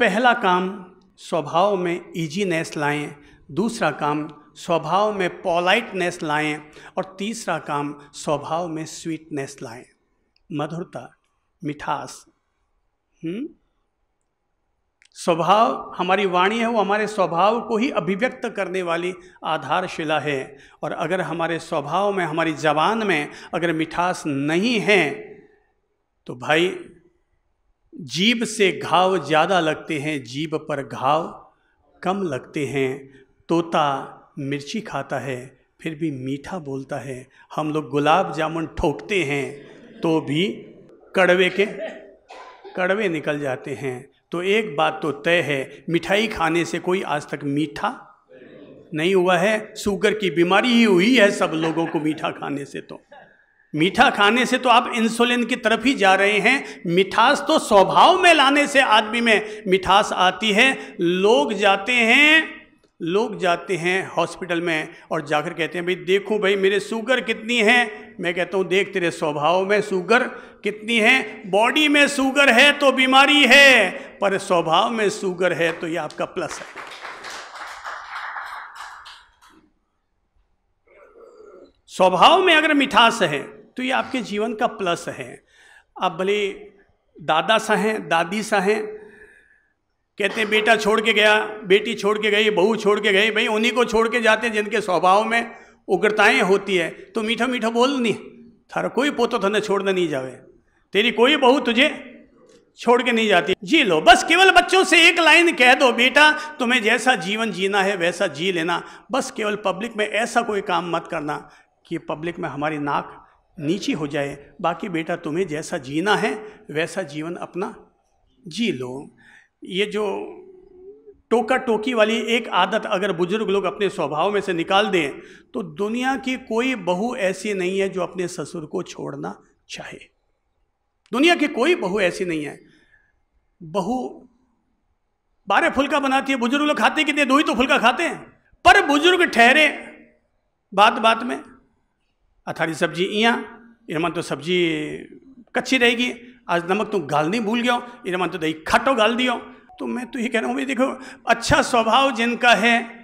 पहला काम स्वभाव में ईजीनेस लाएं, दूसरा काम स्वभाव में पोलाइटनेस लाएं और तीसरा काम स्वभाव में स्वीटनेस लाएं, मधुरता, मिठास। स्वभाव, हमारी वाणी है वो हमारे स्वभाव को ही अभिव्यक्त करने वाली आधारशिला है। और अगर हमारे स्वभाव में, हमारी जबान में अगर मिठास नहीं है तो भाई जीभ से घाव ज़्यादा लगते हैं, जीभ पर घाव कम लगते हैं। तोता मिर्ची खाता है फिर भी मीठा बोलता है, हम लोग गुलाब जामुन ठोकते हैं तो भी कड़वे निकल जाते हैं। तो एक बात तो तय है, मिठाई खाने से कोई आज तक मीठा नहीं हुआ है। शुगर की बीमारी ही हुई है सब लोगों को मीठा खाने से। तो मीठा खाने से तो आप इंसुलिन की तरफ ही जा रहे हैं। मिठास तो स्वभाव में लाने से आदमी में मिठास आती है। लोग जाते हैं हॉस्पिटल में और जाकर कहते हैं भाई देखो भाई मेरे शुगर कितनी है। मैं कहता हूँ देख तेरे स्वभाव में शुगर कितनी है। बॉडी में शुगर है तो बीमारी है, पर स्वभाव में शुगर है तो ये आपका प्लस है। स्वभाव में अगर मिठास है तो ये आपके जीवन का प्लस है। आप भले दादा सा हैं, दादी सा हैं, कहते हैं बेटा छोड़ के गया, बेटी छोड़ के गई, बहू छोड़ के गई, भाई उन्हीं को छोड़ के जाते हैं जिनके स्वभाव में उग्रताएं होती है। तो मीठा मीठा बोल नहीं, थारा कोई पोतो थाने छोड़ने नहीं जावे, तेरी कोई बहू तुझे छोड़ के नहीं जाती, जी लो। बस केवल बच्चों से एक लाइन कह दो, बेटा तुम्हें जैसा जीवन जीना है वैसा जी लेना। बस केवल पब्लिक में ऐसा कोई काम मत करना कि पब्लिक में हमारी नाक नीची हो जाए। बाकी बेटा तुम्हें जैसा जीना है वैसा जीवन अपना जी लो। ये जो टोका टोकी वाली एक आदत अगर बुजुर्ग लोग अपने स्वभाव में से निकाल दें तो दुनिया की कोई बहू ऐसी नहीं है जो अपने ससुर को छोड़ना चाहे। दुनिया की कोई बहू ऐसी नहीं है। बहू 12 फुलका बनाती है, बुजुर्ग लोग खाते कितने, 2 ही तो फुलका खाते हैं। पर बुजुर्ग ठहरे बात बात में, अथारी सब्जी इनमा तो सब्जी कच्ची रहेगी, आज नमक तो गालनी भूल गया, इनमा तो दही खट्टो गाल दियो। तो मैं तो ये कह रहा हूँ भाई देखो, अच्छा स्वभाव जिनका है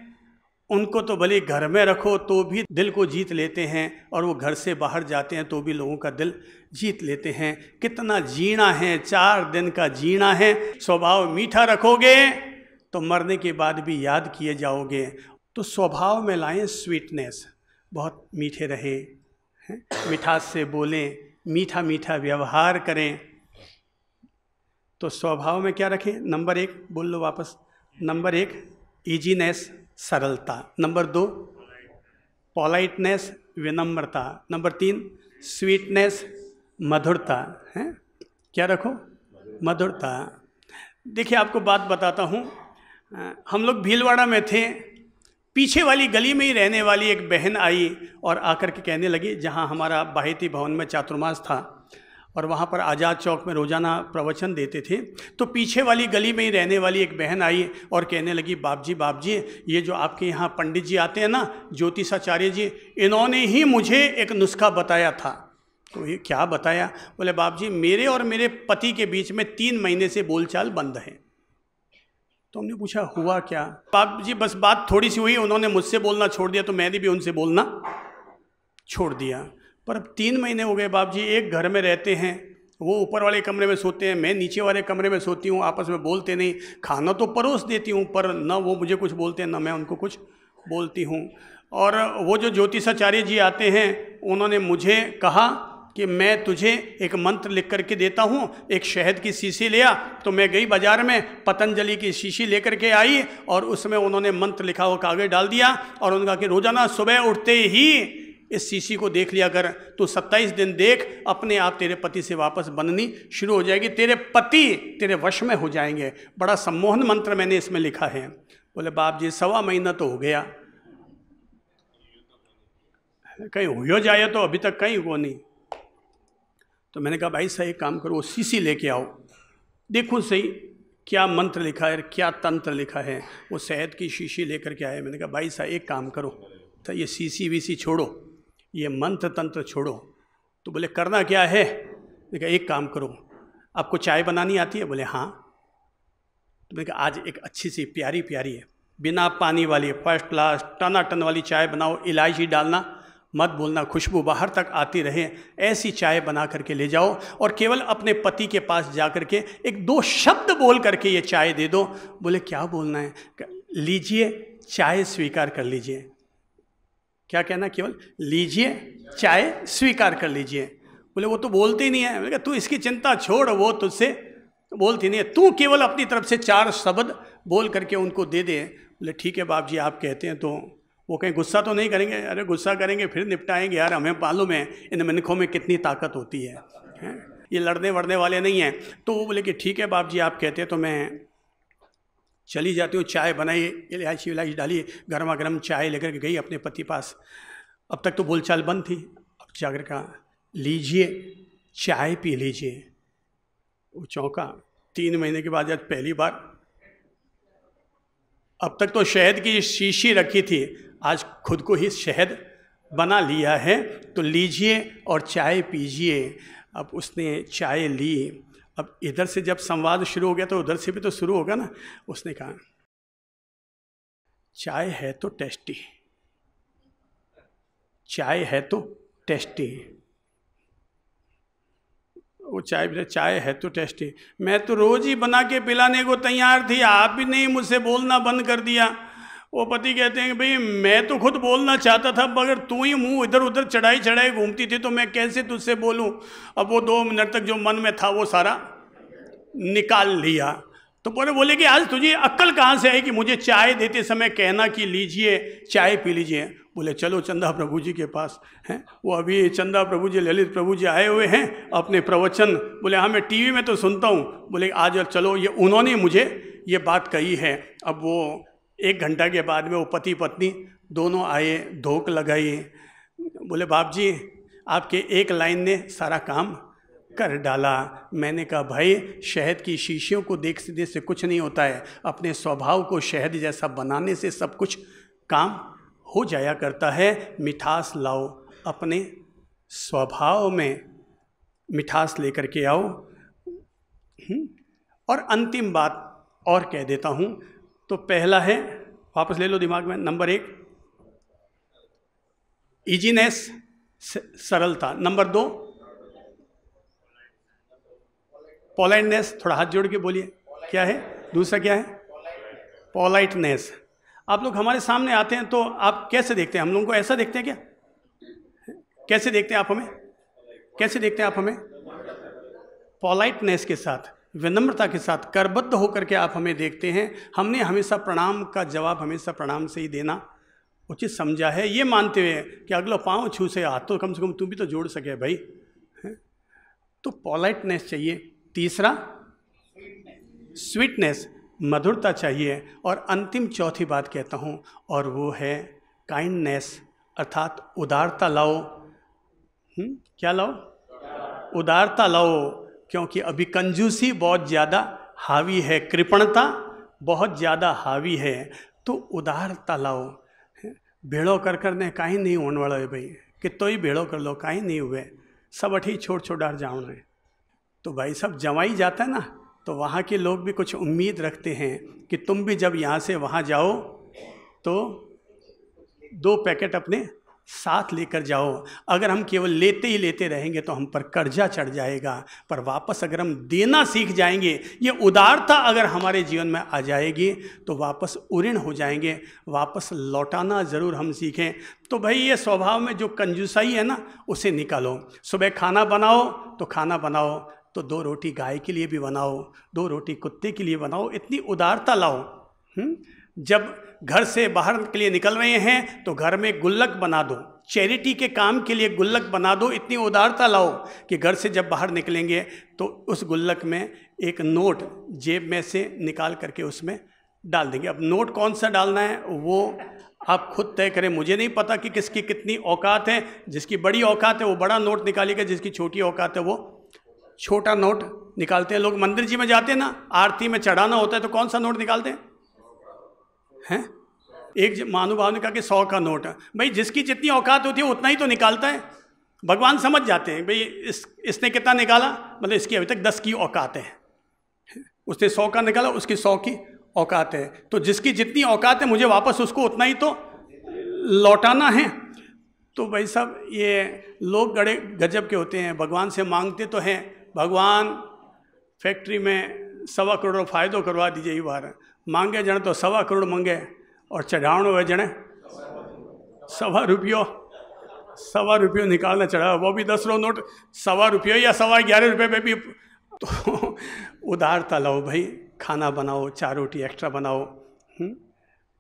उनको तो भले घर में रखो तो भी दिल को जीत लेते हैं, और वो घर से बाहर जाते हैं तो भी लोगों का दिल जीत लेते हैं। कितना जीना है, 4 दिन का जीना है। स्वभाव मीठा रखोगे तो मरने के बाद भी याद किए जाओगे। तो स्वभाव में लाएं स्वीटनेस, बहुत मीठे रहे, मिठास से बोलें, मीठा मीठा व्यवहार करें। तो स्वभाव में क्या रखें? नंबर 1 बोल लो वापस। नंबर 1 ईजीनेस, सरलता। नंबर 2 पोलाइटनेस, विनम्रता। नंबर 3 स्वीटनेस, मधुरता। है क्या रखो? मधुरता। देखिए आपको बात बताता हूँ, हम लोग भीलवाड़ा में थे, पीछे वाली गली में ही रहने वाली एक बहन आई और आकर के कहने लगी, जहाँ हमारा बाहिती भवन में चातुर्मास था और वहाँ पर आज़ाद चौक में रोज़ाना प्रवचन देते थे, तो पीछे वाली गली में ही रहने वाली एक बहन आई और कहने लगी, बाप जी ये जो आपके यहाँ पंडित जी आते हैं ना, ज्योतिषाचार्य जी, इन्होंने ही मुझे एक नुस्खा बताया था। तो ये क्या बताया? बोले बाप जी मेरे और मेरे पति के बीच में 3 महीने से बोलचाल बंद है। तो हमने पूछा हुआ क्या? बाप जी बस बात थोड़ी सी हुई, उन्होंने मुझसे बोलना छोड़ दिया तो मैंने भी उनसे बोलना छोड़ दिया। पर अब 3 महीने हो गए बाप जी, एक घर में रहते हैं, वो ऊपर वाले कमरे में सोते हैं, मैं नीचे वाले कमरे में सोती हूँ, आपस में बोलते नहीं। खाना तो परोस देती हूँ पर न वो मुझे कुछ बोलते हैं न मैं उनको कुछ बोलती हूँ। और वो जो ज्योतिषाचार्य जी आते हैं उन्होंने मुझे कहा कि मैं तुझे एक मंत्र लिख करके देता हूँ, एक शहद की शीशी ले आ। तो मैं गई बाजार में, पतंजलि की शीशी लेकर के आई और उसमें उन्होंने मंत्र लिखा हुआ कागज डाल दिया और उन्होंने कहा कि रोजाना सुबह उठते ही इस शीशी को देख लिया कर, तो 27 दिन देख, अपने आप तेरे पति से वापस बननी शुरू हो जाएगी, तेरे पति तेरे वश में हो जाएंगे। बड़ा सम्मोहन मंत्र मैंने इसमें लिखा है। बोले बाप जी 1.25 महीना तो हो गया, कहीं हो जाए तो अभी तक कहीं वो नहीं। तो मैंने कहा भाई साहब एक काम करो, वो शीशी लेके आओ, देखो सही क्या मंत्र लिखा है, क्या तंत्र लिखा है। वो शहद की शीशी लेकर के आए। मैंने कहा भाई साहब एक काम करो, तो ये शीशी वीसी छोड़ो, ये मंत्र तंत्र छोड़ो। तो बोले करना क्या है? मैंने कहा एक काम करो, आपको चाय बनानी आती है? बोले हाँ। तो मैंने कहा आज एक अच्छी सी प्यारी प्यारी है, बिना पानी वाली फर्स्ट क्लास टनाटन वाली चाय बनाओ, इलायची डालना मत बोलना, खुशबू बाहर तक आती रहे, ऐसी चाय बना करके ले जाओ और केवल अपने पति के पास जा करके एक दो शब्द बोल करके ये चाय दे दो। बोले क्या बोलना है? लीजिए चाय स्वीकार कर लीजिए। क्या कहना? केवल लीजिए चाय स्वीकार कर लीजिए। बोले वो तो बोलते ही नहीं है। मैंने कहा तू इसकी चिंता छोड़, वो तुझसे बोलती नहीं है, तू केवल अपनी तरफ से 4 शब्द बोल करके उनको दे दे। बोले ठीक है बाप जी आप कहते हैं। तो वो कहीं गुस्सा तो नहीं करेंगे? अरे गुस्सा करेंगे फिर निपटाएंगे यार, हमें मालूम है इन मनखों में कितनी ताकत होती है, ये लड़ने वड़ने वाले नहीं हैं। तो वो बोले कि ठीक है बाप जी आप कहते हैं तो मैं चली जाती हूँ। चाय बनाई, इलायची विलायची डाली, गर्मा गर्म चाय लेकर के गई अपने पति पास। अब तक तो बोलचाल बंद थी, अब जाकर कहा लीजिए चाय पी लीजिए। वो चौंका, 3 महीने के बाद आज पहली बार। अब तक तो शहद की शीशी रखी थी, आज खुद को ही शहद बना लिया है, तो लीजिए और चाय पीजिए। अब उसने चाय ली। अब इधर से जब संवाद शुरू हो गया तो उधर से भी तो शुरू होगा ना। उसने कहा चाय है तो टेस्टी, चाय है तो टेस्टी। वो चाय है तो टेस्टी, मैं तो रोज ही बना के पिलाने को तैयार थी, आप भी नहीं मुझसे बोलना बंद कर दिया। वो पति कहते हैं कि भाई मैं तो खुद बोलना चाहता था, मगर तू ही मुंह इधर उधर चढ़ाई चढ़ाई घूमती थी तो मैं कैसे तुझसे बोलूं। अब वो 2 मिनट तक जो मन में था वो सारा निकाल लिया। तो बोले कि आज तुझे अक्ल कहाँ से आई कि मुझे चाय देते समय कहना कि लीजिए चाय पी लीजिए। बोले चलो चंदा प्रभु जी के पास हैं, वो अभी चंदा प्रभु जी ललित प्रभु जी आए हुए हैं अपने प्रवचन। बोले हाँ मैं टीवी में तो सुनता हूँ। बोले आज चलो, ये उन्होंने मुझे ये बात कही है। अब वो 1 घंटा के बाद में वो पति पत्नी दोनों आए, धोख लगाई। बोले बाप जी आपके एक लाइन ने सारा काम कर डाला। मैंने कहा भाई शहद की शीशियों को देखने से कुछ नहीं होता है, अपने स्वभाव को शहद जैसा बनाने से सब कुछ काम हो जाया करता है। मिठास लाओ, अपने स्वभाव में मिठास लेकर के आओ। और अंतिम बात और कह देता हूँ। तो पहला है, वापस ले लो दिमाग में, नंबर 1 इजीनेस, सरलता। Number 2 politeness. थोड़ा हाथ जोड़ के बोलिए क्या है दूसरा? क्या है? पोलाइटनेस। आप लोग हमारे सामने आते हैं तो आप कैसे देखते हैं? हम लोगों को ऐसा देखते हैं क्या? कैसे देखते हैं आप हमें? कैसे देखते हैं आप हमें? पोलाइटनेस के साथ, विनम्रता के साथ, करबद्ध होकर के आप हमें देखते हैं। हमने हमेशा प्रणाम का जवाब हमेशा प्रणाम से ही देना उचित समझा है, ये मानते हुए कि अगला पाँव छू से हाथ तो कम से कम तू भी तो जोड़ सके भाई। तो पोलाइटनेस चाहिए। तीसरा स्वीटनेस, मधुरता चाहिए। और अंतिम चौथी बात कहता हूँ और वो है काइंडनेस, अर्थात उदारता लाओ। क्या लाओ? उदारता लाओ, क्योंकि अभी कंजूसी बहुत ज़्यादा हावी है, कृपणता बहुत ज़्यादा हावी है। तो उदारता लाओ। भेड़ो कर ने कहीं नहीं होने वाला है भाई, कितो ही भेड़ो कर लो कहीं नहीं हुए, सब अठी छोड़ छोड़ार जान रहे। तो भाई सब जमाई जाता है ना, तो वहाँ के लोग भी कुछ उम्मीद रखते हैं कि तुम भी जब यहाँ से वहाँ जाओ तो 2 पैकेट अपने साथ लेकर जाओ। अगर हम केवल लेते ही लेते रहेंगे तो हम पर कर्जा चढ़ जाएगा, पर वापस अगर हम देना सीख जाएंगे, ये उदारता अगर हमारे जीवन में आ जाएगी तो वापस उऋण हो जाएंगे, वापस लौटाना ज़रूर हम सीखें। तो भाई ये स्वभाव में जो कंजूसाई है ना, उसे निकालो। सुबह खाना बनाओ तो खाना बनाओ तो 2 रोटी गाय के लिए भी बनाओ, 2 रोटी कुत्ते के लिए बनाओ, इतनी उदारता लाओ। जब घर से बाहर के लिए निकल रहे हैं तो घर में गुल्लक बना दो, चैरिटी के काम के लिए गुल्लक बना दो। इतनी उदारता लाओ कि घर से जब बाहर निकलेंगे तो उस गुल्लक में एक नोट जेब में से निकाल करके उसमें डाल देंगे। अब नोट कौन सा डालना है वो आप खुद तय करें, मुझे नहीं पता कि किसकी कितनी औकात है। जिसकी बड़ी औकात है वो बड़ा नोट निकालेगा, जिसकी छोटी औकात है वो छोटा नोट निकालते हैं। लोग मंदिर जी में जाते हैं ना, आरती में चढ़ाना होता है तो कौन सा नोट निकालते हैं? एक महानुभाव ने कहा कि 100 का नोट है। भाई जिसकी जितनी औकात होती है उतना ही तो निकालता है। भगवान समझ जाते हैं भाई इसने कितना निकाला, मतलब इसकी अभी तक 10 की औकात है। उसने 100 का निकाला, उसकी 100 की औकात है, तो जिसकी जितनी औकात है मुझे वापस उसको उतना ही तो लौटाना है। तो भाई साहब ये लोग बड़े गजब के होते हैं, भगवान से मांगते तो हैं, भगवान फैक्ट्री में 1.25 करोड़ फ़ायदो करवा दीजिए, ये बार मांगे जने तो 1.25 करोड़ मांगे और चढ़ावनो हुए जने 1.25 रुपये निकालना चढ़ा, वो भी 10 नोट 1.25 रुपये या 11.25 रुपये में भी। तो उदारता लाओ भाई, खाना बनाओ, 4 रोटी एक्स्ट्रा बनाओ।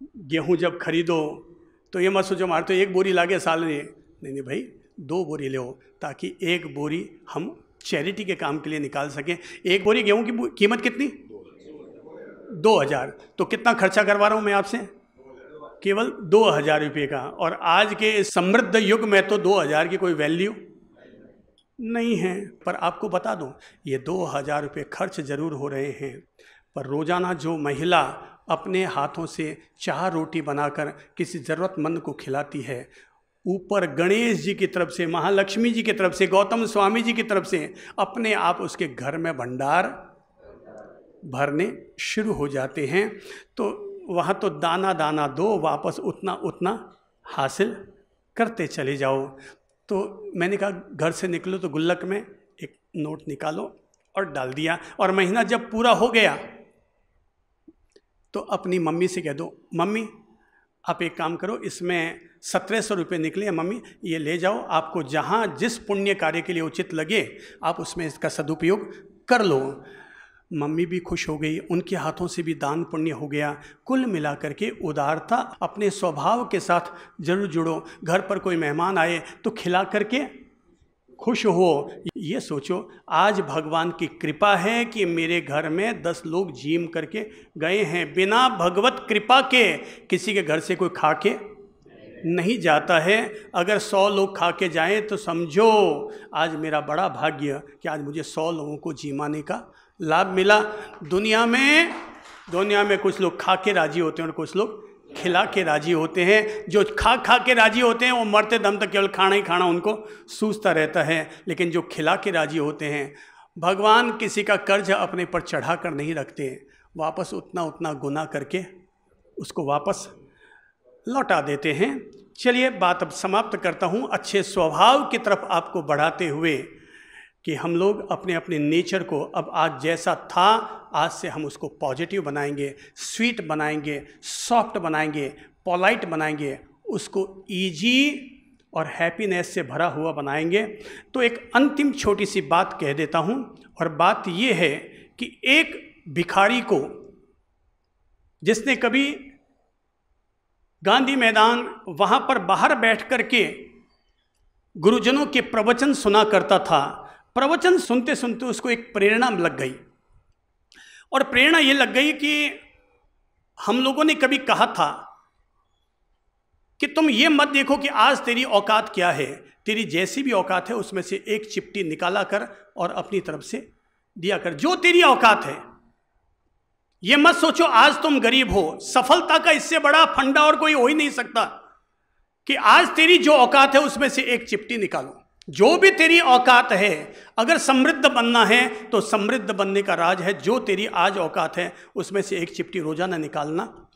गेहूँ जब खरीदो तो ये मत सोचो मार तो 1 बोरी लागे साल में, नहीं भाई 2 बोरी ले, ताकि 1 बोरी हम चैरिटी के काम के लिए निकाल सकें। 1 बोरी गेहूं की कीमत कितनी? 2000। तो कितना खर्चा करवा रहा हूं मैं आपसे? केवल 2000 रुपये का। और आज के इस समृद्ध युग में तो 2000 की कोई वैल्यू नहीं है। पर आपको बता दूं, ये 2000 रुपये खर्च जरूर हो रहे हैं, पर रोजाना जो महिला अपने हाथों से 4 रोटी बनाकर किसी ज़रूरतमंद को खिलाती है, ऊपर गणेश जी की तरफ से, महालक्ष्मी जी की तरफ से, गौतम स्वामी जी की तरफ से अपने आप उसके घर में भंडार भरने शुरू हो जाते हैं। तो वहाँ तो दाना दाना दो, वापस उतना उतना हासिल करते चले जाओ। तो मैंने कहा घर से निकलो तो गुल्लक में एक नोट निकालो और डाल दिया। और महीना जब पूरा हो गया तो अपनी मम्मी से कह दो, मम्मी आप एक काम करो, इसमें 1700 रुपये निकले हैं मम्मी, ये ले जाओ, आपको जहाँ जिस पुण्य कार्य के लिए उचित लगे आप उसमें इसका सदुपयोग कर लो। मम्मी भी खुश हो गई, उनके हाथों से भी दान पुण्य हो गया। कुल मिलाकर के उदारता अपने स्वभाव के साथ जरूर जुड़ो। घर पर कोई मेहमान आए तो खिला करके खुश हो। ये सोचो आज भगवान की कृपा है कि मेरे घर में 10 लोग जीम करके गए हैं। बिना भगवत कृपा के किसी के घर से कोई खा के नहीं जाता है। अगर 100 लोग खा के जाएं तो समझो आज मेरा बड़ा भाग्य कि आज मुझे 100 लोगों को जीमाने का लाभ मिला। दुनिया में कुछ लोग खा के राजी होते हैं और कुछ लोग खिला के राजी होते हैं। जो खा के राजी होते हैं वो मरते दम तक केवल खाना ही खाना उनको सूझता रहता है, लेकिन जो खिला के राजी होते हैं, भगवान किसी का कर्ज अपने पर चढ़ा कर नहीं रखते, वापस उतना उतना गुना करके उसको वापस लौटा देते हैं। चलिए बात अब समाप्त करता हूँ, अच्छे स्वभाव की तरफ आपको बढ़ाते हुए कि हम लोग अपने अपने नेचर को अब आज जैसा था आज से हम उसको पॉजिटिव बनाएंगे, स्वीट बनाएंगे, सॉफ्ट बनाएंगे, पोलाइट बनाएंगे, उसको इजी और हैप्पीनेस से भरा हुआ बनाएंगे। तो एक अंतिम छोटी सी बात कह देता हूँ, और बात ये है कि एक भिखारी को जिसने कभी गांधी मैदान वहाँ पर बाहर बैठ कर के गुरुजनों के प्रवचन सुना करता था, प्रवचन सुनते सुनते उसको एक प्रेरणा लग गई। और प्रेरणा ये लग गई कि हम लोगों ने कभी कहा था कि तुम ये मत देखो कि आज तेरी औकात क्या है, तेरी जैसी भी औकात है उसमें से एक चिपटी निकाला कर और अपनी तरफ से दिया कर, जो तेरी औकात है। ये मत सोचो आज तुम गरीब हो। सफलता का इससे बड़ा फंडा और कोई हो ही नहीं सकता कि आज तेरी जो औकात है उसमें से एक चिपटी निकालो। जो भी तेरी औकात है, अगर समृद्ध बनना है तो समृद्ध बनने का राज है, जो तेरी आज औकात है उसमें से एक चिपटी रोजाना निकालना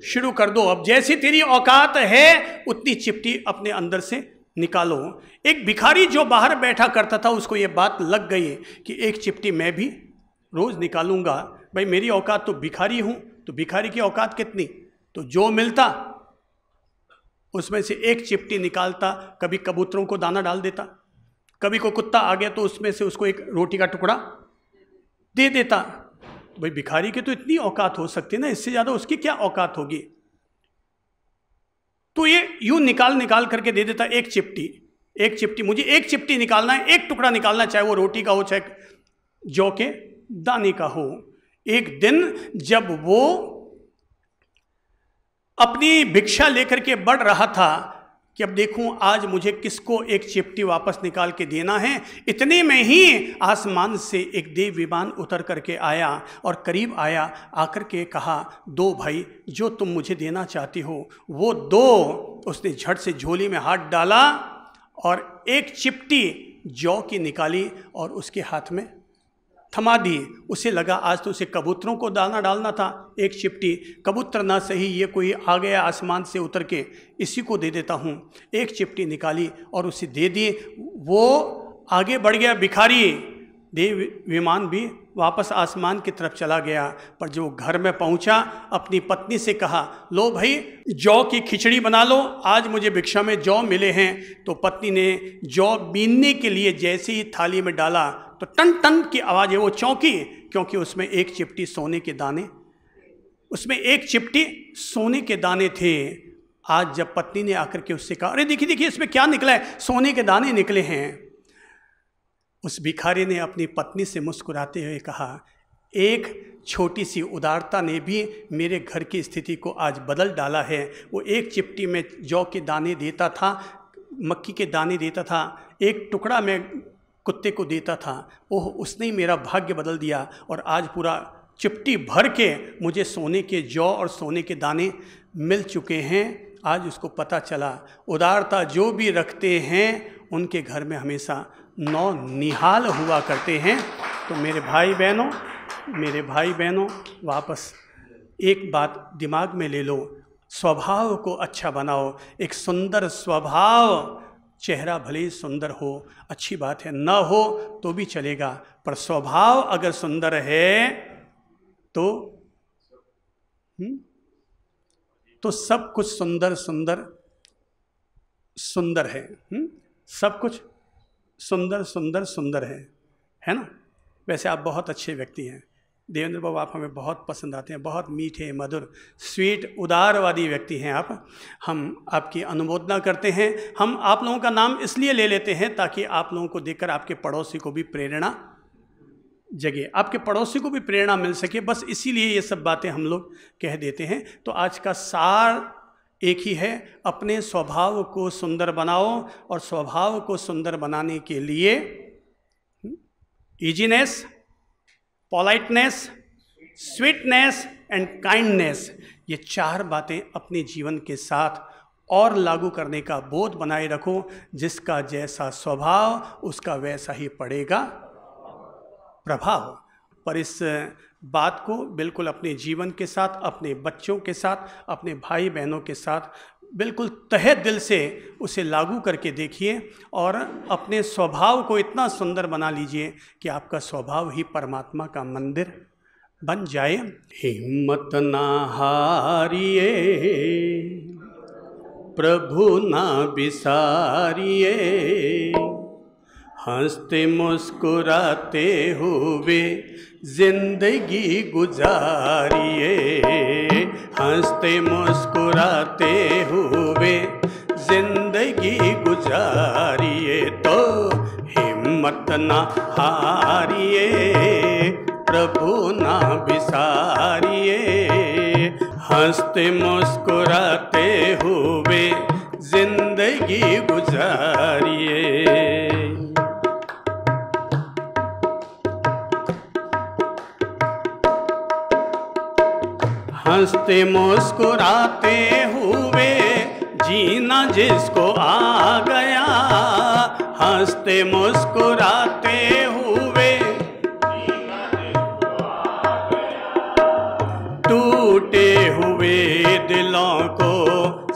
शुरू कर दो। अब जैसी तेरी औकात है उतनी चिपटी अपने अंदर से निकालो। एक भिखारी जो बाहर बैठा करता था उसको ये बात लग गई कि एक चिपटी मैं भी रोज निकालूंगा। भाई मेरी औकात तो भिखारी हूं, तो भिखारी की औकात कितनी, तो जो मिलता उसमें से एक चिपटी निकालता। कभी कबूतरों को दाना डाल देता, कभी कोई कुत्ता आ गया तो उसमें से उसको एक रोटी का टुकड़ा दे देता। भाई भिखारी की तो इतनी औकात हो सकती है ना, इससे ज़्यादा उसकी क्या औकात होगी। तो ये यूं निकाल करके दे देता एक चिपटी, मुझे एक चिपटी निकालना है, एक टुकड़ा निकालना, चाहे वो रोटी का हो चाहे जौ के दाने का हो। एक दिन जब वो अपनी भिक्षा लेकर के बढ़ रहा था कि अब देखूं आज मुझे किसको एक चिपटी वापस निकाल के देना है, इतने में ही आसमान से एक देव विमान उतर करके आया और करीब आया, आकर के कहा, दो भाई जो तुम मुझे देना चाहती हो वो दो। उसने झट से झोली में हाथ डाला और एक चिपटी जौ की निकाली और उसके हाथ में थमा दी। उसे लगा आज तो उसे कबूतरों को दाना डालना था, एक चिपटी, कबूतर ना सही ये कोई आ गया आसमान से उतर के, इसी को दे देता हूँ। एक चिपटी निकाली और उसे दे दी। वो आगे बढ़ गया भिखारी, देव विमान भी वापस आसमान की तरफ चला गया। पर जो घर में पहुंचा, अपनी पत्नी से कहा, लो भाई जौ की खिचड़ी बना लो, आज मुझे भिक्षा में जौ मिले हैं। तो पत्नी ने जौ बीनने के लिए जैसे ही थाली में डाला तो टन टन की आवाज़ है, वो चौंकी, क्योंकि उसमें एक चिपटी सोने के दाने, उसमें एक चिपटी सोने के दाने थे। आज जब पत्नी ने आकर के उससे कहा, अरे देखिए देखिए इसमें क्या निकला है, सोने के दाने निकले हैं। उस भिखारी ने अपनी पत्नी से मुस्कुराते हुए कहा, एक छोटी सी उदारता ने भी मेरे घर की स्थिति को आज बदल डाला है। वो एक चिपटी में जौ के दाने देता था, मक्की के दाने देता था, एक टुकड़ा मैं कुत्ते को देता था, ओह उसने ही मेरा भाग्य बदल दिया। और आज पूरा चिपटी भर के मुझे सोने के जौ और सोने के दाने मिल चुके हैं। आज उसको पता चला, उदारता जो भी रखते हैं उनके घर में हमेशा नौ निहाल हुआ करते हैं। तो मेरे भाई बहनों वापस एक बात दिमाग में ले लो, स्वभाव को अच्छा बनाओ। एक सुंदर स्वभाव, चेहरा भले ही सुंदर हो, अच्छी बात है, न हो तो भी चलेगा, पर स्वभाव अगर सुंदर है तो सब कुछ सुंदर सुंदर सुंदर है। सब कुछ सुंदर सुंदर सुंदर है ना। वैसे आप बहुत अच्छे व्यक्ति हैं देवेंद्र बाबू, आप हमें बहुत पसंद आते हैं, बहुत मीठे मधुर स्वीट उदारवादी व्यक्ति हैं आप। हम आपकी अनुमोदना करते हैं। हम आप लोगों का नाम इसलिए ले लेते हैं ताकि आप लोगों को देखकर आपके पड़ोसी को भी प्रेरणा जगे, आपके पड़ोसी को भी प्रेरणा मिल सके, बस इसीलिए ये सब बातें हम लोग कह देते हैं। तो आज का सार एक ही है, अपने स्वभाव को सुंदर बनाओ, और स्वभाव को सुंदर बनाने के लिए easiness, politeness, sweetness and kindness, ये 4 बातें अपने जीवन के साथ और लागू करने का बोध बनाए रखो। जिसका जैसा स्वभाव उसका वैसा ही पड़ेगा प्रभाव। पर इस बात को बिल्कुल अपने जीवन के साथ, अपने बच्चों के साथ, अपने भाई बहनों के साथ बिल्कुल तहे दिल से उसे लागू करके देखिए, और अपने स्वभाव को इतना सुंदर बना लीजिए कि आपका स्वभाव ही परमात्मा का मंदिर बन जाए। हिम्मत ना हारिए, प्रभु ना बिसारिए, हंसते मुस्कुराते हुए जिंदगी गुजारिए, हंसते मुस्कुराते हुए जिंदगी गुजारिए। तो हिम्मत ना हारिए, प्रभु ना बिसारिए, हंसते मुस्कुराते हुए जिंदगी गुजारिए। हंसते मुस्कुराते हुए जीना जिसको आ गया, हंसते मुस्कुराते हुए जीना जिसको आ गया, टूटे हुए दिलों को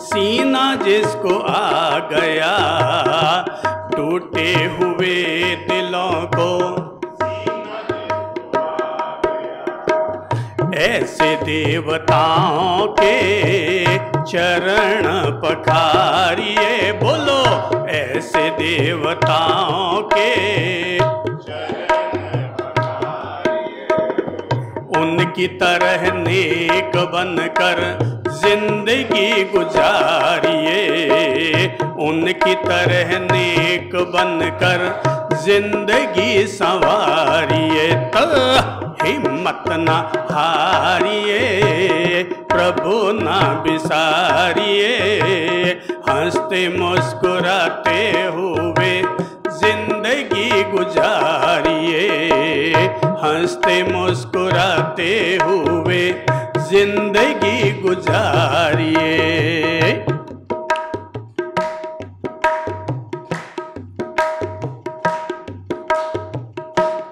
सीना जिसको आ गया, टूटे हुए दिलों को ऐसे देवताओं के चरण पखारिए, बोलो ऐसे देवताओं के चरण पखारिए, उनकी तरह नेक बनकर जिंदगी गुजारिए, उनकी तरह नेक बनकर जिंदगी संवारिए। तो हिम्मत ना हारिए, प्रभु ना बिसारिए, हंसते मुस्कुराते हुए जिंदगी गुजारिए, हंसते मुस्कुराते हुए जिंदगी गुजारिए।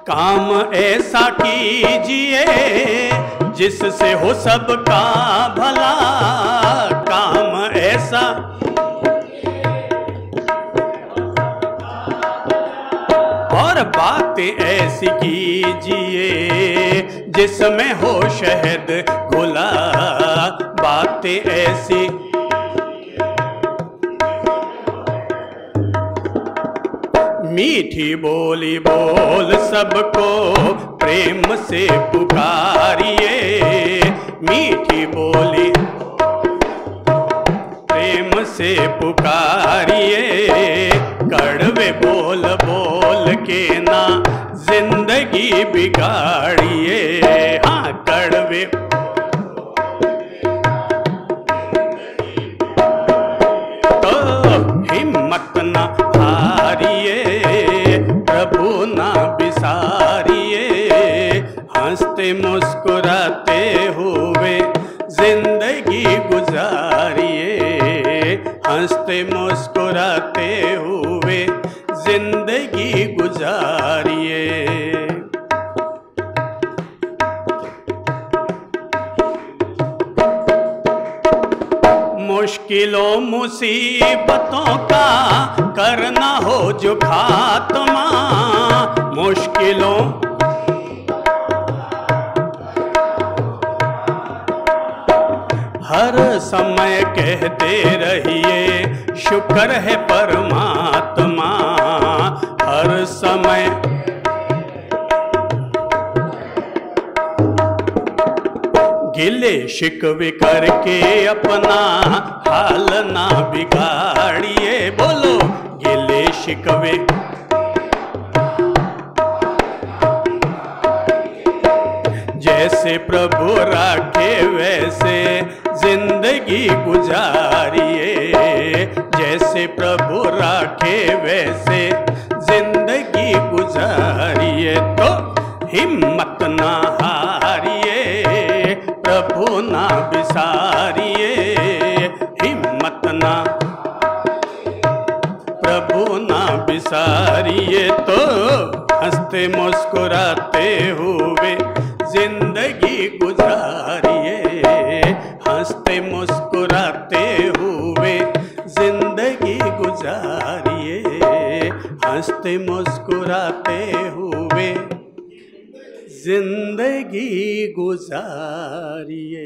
काम ऐसा कीजिए जिससे हो सबका भला, काम ऐसा और बातें ऐसी कीजिए जिसमें हो शहद घुला, बातें ऐसी मीठी बोली बोल सबको प्रेम से पुकारिए, मीठी बोली प्रेम से पुकारिए, कड़वे बोल बोल के ना जिंदगी बिगाड़िए, हाँ कड़वे तो हिम्मत ना हारिए, प्रभु ना बिसारिए, हंसते मुस्कुराते हुए जिंदगी गुजारिए, हंसते मुस्कुराते हुए जिंदगी गुजारिए। मुश्किलों मुसीबतों का करना हो जो खात्मा, मुश्किलों हर समय कहते रहिए शुक्र है परमात्मा, हर समय गिले शिकवे करके अपना हाल ना बिगाड़िए, बोलो गिले शिकवे जैसे प्रभु राखे वैसे जिंदगी गुजारिए, जैसे प्रभु राखे वैसे जिंदगी गुजारिए। तो हिम्मत ना हारिए, प्रभु ना बिसारिए, हिम्मत ना प्रभु ना बिसारिए। तो हंसते मुस्कुराते हुए जिंदगी गुजारिए, हंसते मुस्कुराते हुए जिंदगी गुजारिए, हंसते मुस्कुराते हुए जिंदगी गुजारिए।